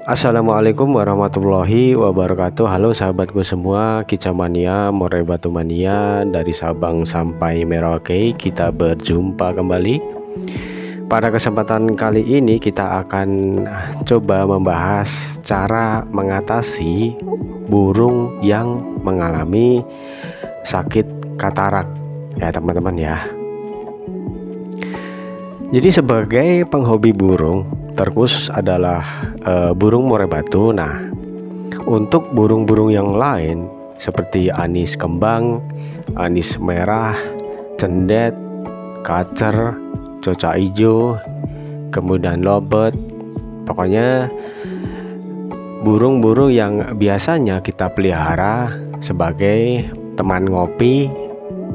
Assalamualaikum warahmatullahi wabarakatuh. Halo sahabatku semua, Kicamania, Morebatu Mania, dari Sabang sampai Merauke. Kita berjumpa kembali. Pada kesempatan kali ini kita akan coba membahas cara mengatasi burung yang mengalami sakit katarak ya teman-teman ya. Jadi sebagai penghobi burung, terkhusus adalah burung murai batu. Nah, untuk burung-burung yang lain seperti anis kembang, anis merah, cendet, kacer, cocak hijau, kemudian lobet, pokoknya burung-burung yang biasanya kita pelihara sebagai teman ngopi,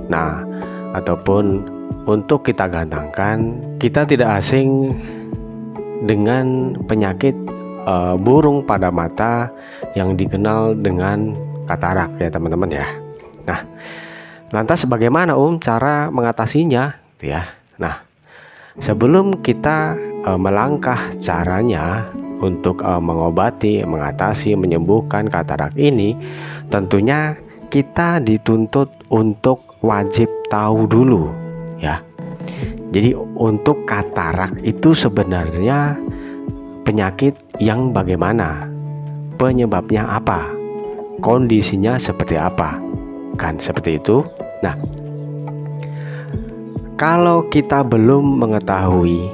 nah ataupun untuk kita gantangkan, kita tidak asing dengan penyakit burung pada mata yang dikenal dengan katarak ya teman-teman ya. Nah, lantas bagaimana cara mengatasinya ya? Nah, sebelum kita melangkah caranya untuk mengobati, mengatasi, menyembuhkan katarak ini, tentunya kita dituntut untuk wajib tahu dulu ya. Jadi untuk katarak itu sebenarnya penyakit yang bagaimana, penyebabnya apa, kondisinya seperti apa, kan seperti itu. Nah, kalau kita belum mengetahui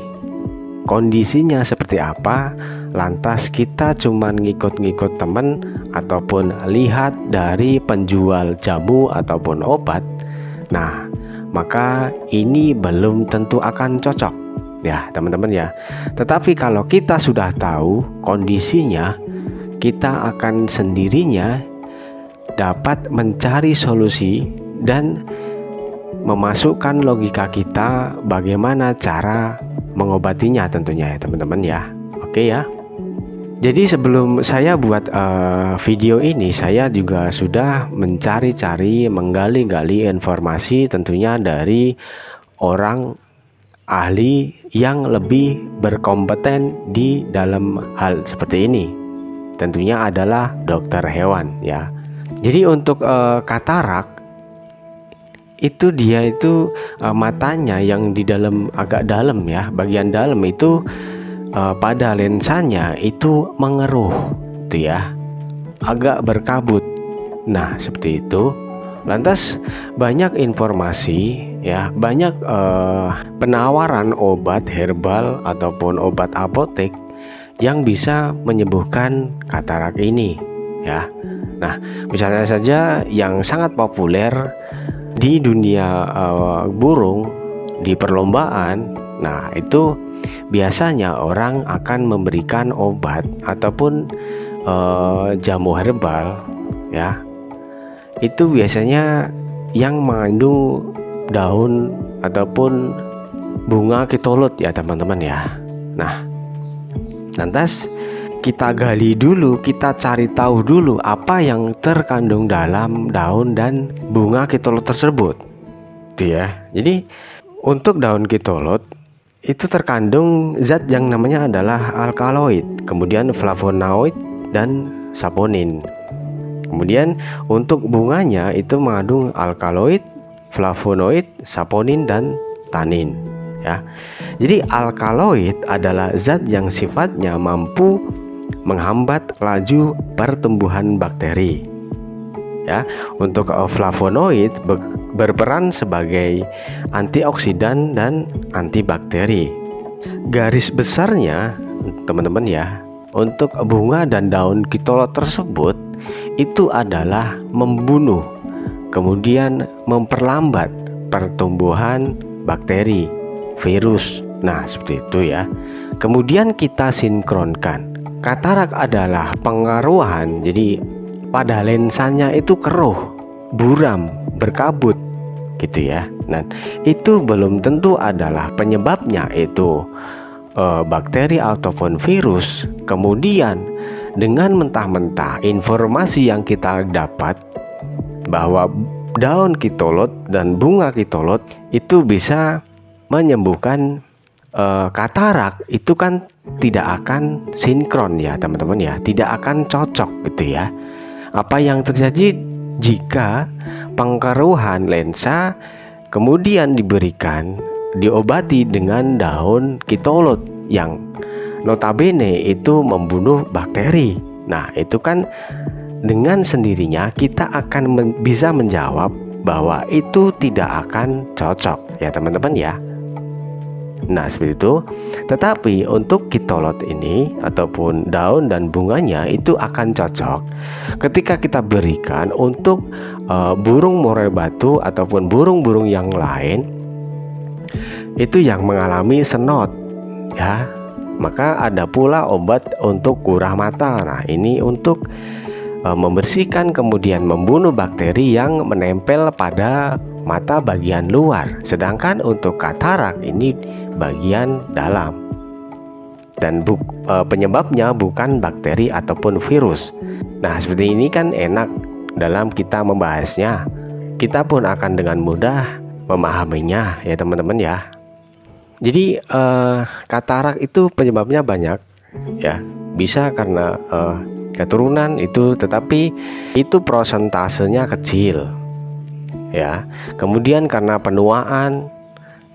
kondisinya seperti apa, lantas kita cuma ngikut-ngikut teman ataupun lihat dari penjual jamu ataupun obat, nah maka ini belum tentu akan cocok ya teman-teman ya. Tetapi kalau kita sudah tahu kondisinya, kita akan sendirinya dapat mencari solusi dan memasukkan logika kita bagaimana cara mengobatinya tentunya ya teman-teman ya. Oke ya. Jadi sebelum saya buat video ini, saya juga sudah mencari-cari, menggali-gali informasi tentunya dari orang ahli yang lebih berkompeten di dalam hal seperti ini. Tentunya adalah dokter hewan ya. Jadi untuk katarak itu dia itu matanya yang di dalam agak dalam ya, bagian dalam itu pada lensanya itu mengeruh itu ya, agak berkabut. Nah seperti itu. Lantas banyak informasi ya, banyak penawaran obat herbal ataupun obat apotek yang bisa menyembuhkan katarak ini ya. Nah misalnya saja yang sangat populer di dunia burung, di perlombaan, nah itu biasanya orang akan memberikan obat ataupun jamu herbal ya. Itu biasanya yang mengandung daun ataupun bunga kitolot ya teman-teman ya. Nah, lantas kita gali dulu, kita cari tahu dulu apa yang terkandung dalam daun dan bunga kitolot tersebut. Itu ya. Jadi untuk daun kitolot itu terkandung zat yang namanya adalah alkaloid, kemudian flavonoid dan saponin. Kemudian untuk bunganya itu mengandung alkaloid, flavonoid, saponin dan tanin ya. Jadi alkaloid adalah zat yang sifatnya mampu menghambat laju pertumbuhan bakteri ya. Untuk flavonoid berperan sebagai antioksidan dan antibakteri. Garis besarnya teman-teman ya, untuk bunga dan daun kitolot tersebut itu adalah membunuh, kemudian memperlambat pertumbuhan bakteri, virus. Nah seperti itu ya. Kemudian kita sinkronkan. Katarak adalah pengaruhan, jadi pada lensanya itu keruh, buram, berkabut gitu ya. Nah itu belum tentu adalah penyebabnya itu bakteri ataupun virus. Kemudian dengan mentah-mentah informasi yang kita dapat bahwa daun kitolot dan bunga kitolot itu bisa menyembuhkan katarak itu kan tidak akan sinkron ya teman-teman ya, tidak akan cocok gitu ya. Apa yang terjadi jika pengkeruhan lensa kemudian diobati dengan daun kitolot yang notabene itu membunuh bakteri. Nah, itu kan dengan sendirinya kita akan bisa menjawab bahwa itu tidak akan cocok ya teman-teman ya. Nah, seperti itu. Tetapi untuk kitolot ini ataupun daun dan bunganya itu akan cocok ketika kita berikan untuk burung murai batu ataupun burung-burung yang lain itu yang mengalami senot ya. Maka ada pula obat untuk kurah mata. Nah, ini untuk membersihkan kemudian membunuh bakteri yang menempel pada mata bagian luar. Sedangkan untuk katarak ini bagian dalam. Dan penyebabnya bukan bakteri ataupun virus. Nah, seperti ini kan enak dalam kita membahasnya. Kita pun akan dengan mudah memahaminya ya teman-teman ya. Jadi katarak itu penyebabnya banyak ya. Bisa karena keturunan itu, tetapi itu prosentasenya kecil ya. Kemudian karena penuaan,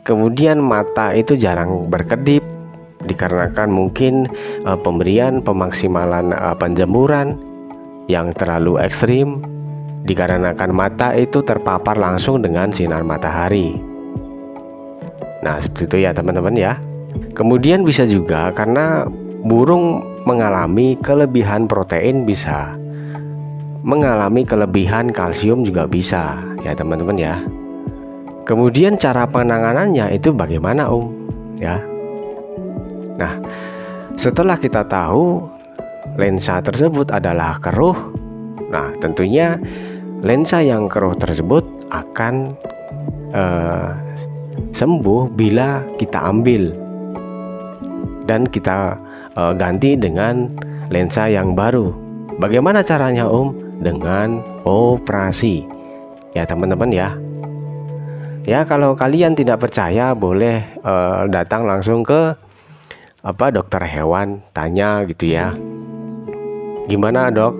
kemudian mata itu jarang berkedip dikarenakan mungkin pemberian pemaksimalan penjemuran yang terlalu ekstrim, dikarenakan mata itu terpapar langsung dengan sinar matahari. Nah, seperti itu ya teman-teman ya. Kemudian bisa juga karena burung mengalami kelebihan protein, bisa mengalami kelebihan kalsium juga bisa ya teman-teman ya. Kemudian cara penanganannya itu bagaimana ya. Nah, setelah kita tahu lensa tersebut adalah keruh, nah tentunya lensa yang keruh tersebut akan sembuh bila kita ambil dan kita ganti dengan lensa yang baru. Bagaimana caranya Dengan operasi ya teman-teman ya. Ya, kalau kalian tidak percaya boleh datang langsung ke dokter hewan, tanya gitu ya. Gimana dok,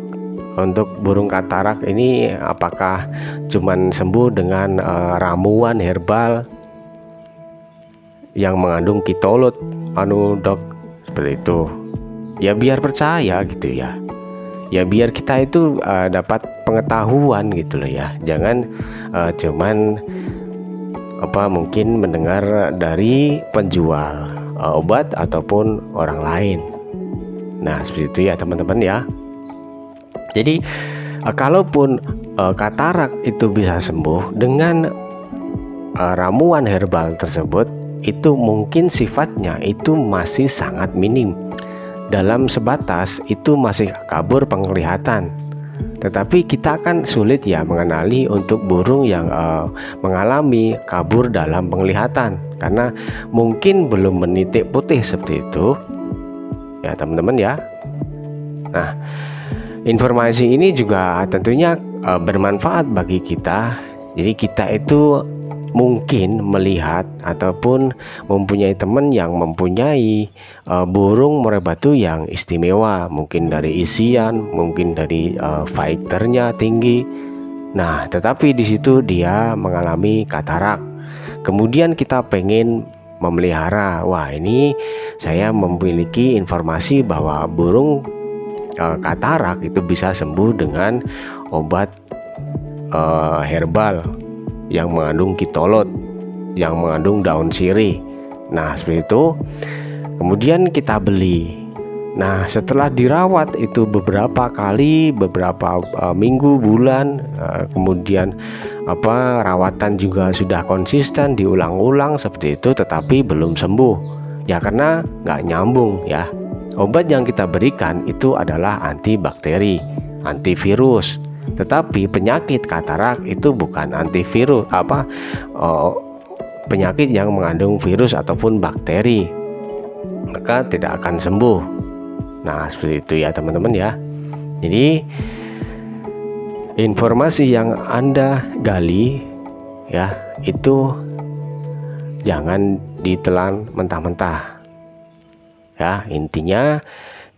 untuk burung katarak ini apakah cuman sembuh dengan ramuan herbal yang mengandung kitolot dok, seperti itu ya, biar percaya gitu ya. Ya biar kita itu dapat pengetahuan gitu loh ya. Jangan cuman mungkin mendengar dari penjual obat ataupun orang lain. Nah, seperti itu ya teman-teman ya. Jadi kalaupun katarak itu bisa sembuh dengan ramuan herbal tersebut, itu mungkin sifatnya itu masih sangat minim. Dalam sebatas itu masih kabur penglihatan. Tetapi kita kan sulit ya mengenali untuk burung yang mengalami kabur dalam penglihatan, karena mungkin belum menitik putih seperti itu ya teman-teman ya. Nah, informasi ini juga tentunya bermanfaat bagi kita. Jadi kita itu mungkin melihat ataupun mempunyai teman yang mempunyai burung murai batu yang istimewa, mungkin dari isian, mungkin dari fighternya tinggi. Nah, tetapi di situ dia mengalami katarak. Kemudian kita pengen memelihara. Wah, ini saya memiliki informasi bahwa burung katarak itu bisa sembuh dengan obat herbal yang mengandung kitolot, yang mengandung daun sirih. Nah, seperti itu. Kemudian kita beli. Nah, setelah dirawat itu beberapa kali, beberapa minggu, bulan, kemudian rawatan juga sudah konsisten, diulang-ulang seperti itu, tetapi belum sembuh. Ya karena nggak nyambung ya. Obat yang kita berikan itu adalah antibakteri, antivirus. Tetapi penyakit katarak itu bukan antivirus, penyakit yang mengandung virus ataupun bakteri, maka tidak akan sembuh. Nah, seperti itu ya teman-teman ya. Jadi informasi yang Anda gali ya, itu jangan ditelan mentah-mentah. Ya, intinya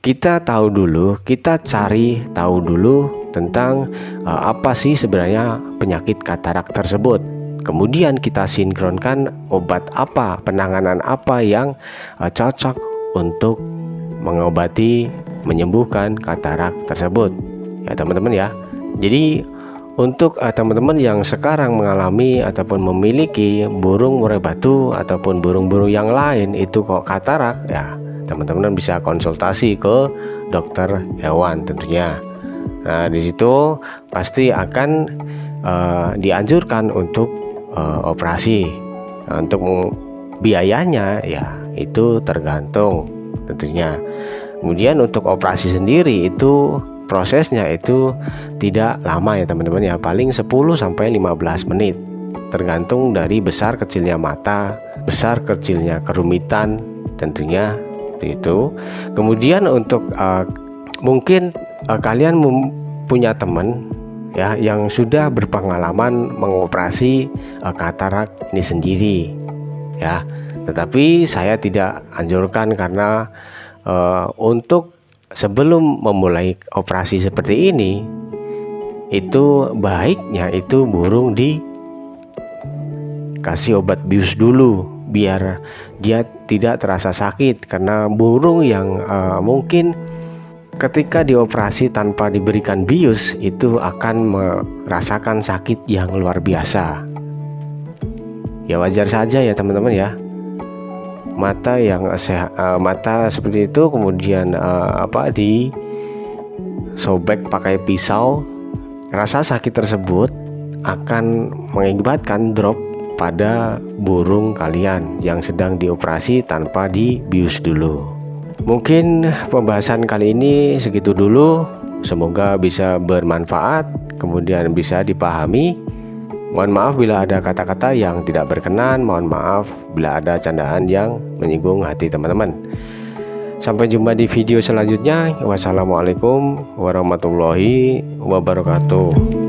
kita tahu dulu, kita cari tahu dulu tentang apa sih sebenarnya penyakit katarak tersebut. Kemudian kita sinkronkan obat apa, penanganan apa yang cocok untuk mengobati, menyembuhkan katarak tersebut. Ya teman-teman ya. Jadi untuk teman-teman yang sekarang mengalami ataupun memiliki burung murai batu ataupun burung-burung yang lain itu kok katarak, ya teman-teman bisa konsultasi ke dokter hewan tentunya. Nah, di situ pasti akan dianjurkan untuk operasi. Nah, untuk biayanya ya itu tergantung tentunya. Kemudian untuk operasi sendiri itu prosesnya itu tidak lama ya teman-teman ya, paling 10 sampai 15 menit tergantung dari besar kecilnya mata, besar kecilnya kerumitan tentunya itu. Kemudian untuk mungkin kalian punya teman ya yang sudah berpengalaman mengoperasi katarak ini sendiri ya, tetapi saya tidak anjurkan karena untuk sebelum memulai operasi seperti ini itu baiknya itu burung dikasih obat bius dulu biar dia tidak terasa sakit, karena burung yang mungkin ketika dioperasi tanpa diberikan bius itu akan merasakan sakit yang luar biasa. Ya wajar saja ya teman-teman ya, mata yang mata seperti itu kemudian disobek pakai pisau, rasa sakit tersebut akan mengakibatkan drop pada burung kalian yang sedang dioperasi tanpa dibius dulu. Mungkin pembahasan kali ini segitu dulu, semoga bisa bermanfaat kemudian bisa dipahami. Mohon maaf bila ada kata-kata yang tidak berkenan, mohon maaf bila ada candaan yang menyinggung hati teman-teman. Sampai jumpa di video selanjutnya. Wassalamualaikum warahmatullahi wabarakatuh.